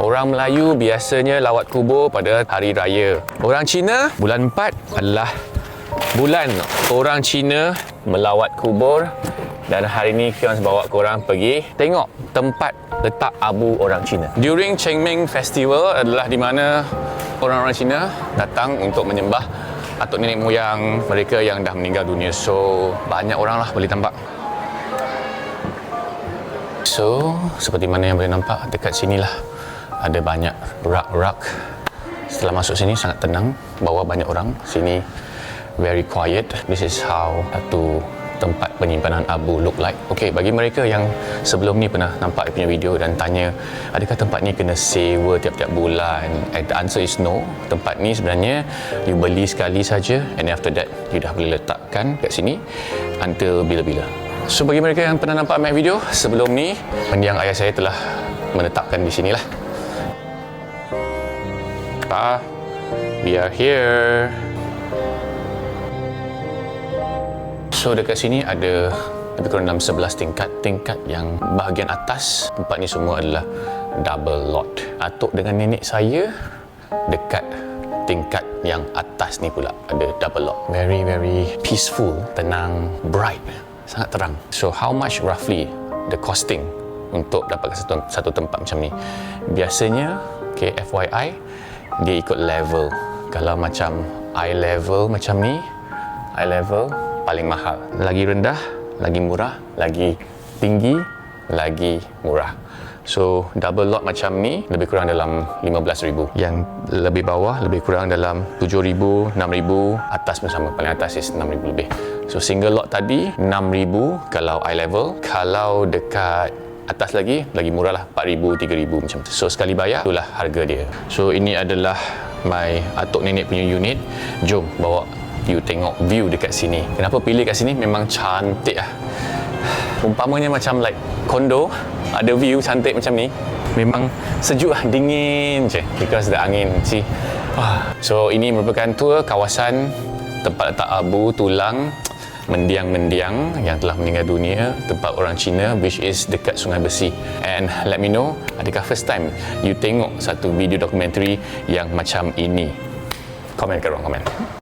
Orang Melayu biasanya lawat kubur pada hari raya. Orang Cina, bulan 4 adalah bulan orang Cina melawat kubur. Dan hari ni kita bawa korang pergi tengok tempat letak abu orang Cina. During Chengmeng Festival adalah di mana orang-orang Cina datang untuk menyembah atuk nenek moyang mereka yang dah meninggal dunia. So, banyak orang lah boleh nampak. So, seperti mana yang boleh nampak dekat sini lah ada banyak rak-rak. Setelah masuk sini sangat tenang, bawah banyak orang, sini very quiet. This is how satu tempat penyimpanan abu look like. Okay, bagi mereka yang sebelum ni pernah nampak punya video dan tanya adakah tempat ni kena sewa tiap-tiap bulan, the answer is no. Tempat ni sebenarnya you beli sekali saja and after that you dah boleh letakkan kat sini until bila-bila. So bagi mereka yang pernah nampak my video sebelum ni, mendiang ayah saya telah menetapkan di sinilah. We are here. So dekat sini ada lebih kurang dalam 11 tingkat. Tingkat yang bahagian atas tempat ni semua adalah double lot. Atuk dengan nenek saya dekat tingkat yang atas ni pula ada double lot. Very peaceful, tenang, bright, sangat terang. So how much roughly the costing untuk dapatkan satu tempat macam ni? Biasanya, okay, FYI, dia ikut level. Kalau macam eye level macam ni, eye level paling mahal. Lagi rendah, lagi murah, lagi tinggi, lagi murah. So, double lot macam ni lebih kurang dalam 15,000. Yang lebih bawah lebih kurang dalam 7,000, 6,000. Atas pun sama, paling atas is 6,000 lebih. So, single lot tadi 6,000 kalau eye level. Kalau dekat atas lagi murah lah, 4,000, 3,000 macam tu. So sekali bayar, itulah harga dia. So ini adalah my atuk nenek punya unit. Jom bawa you tengok view dekat sini. Kenapa pilih kat sini? Memang cantik lah. Umpamanya macam like kondo, ada view cantik macam ni, memang sejuk lah, dingin je because the angin. See? So ini merupakan tour kawasan tempat letak abu tulang mendiang-mendiang yang telah meninggal dunia, tempat orang Cina, which is dekat Sungai Besi. And let me know, adakah first time you tengok satu video dokumentari yang macam ini? Komen kat ruang komen.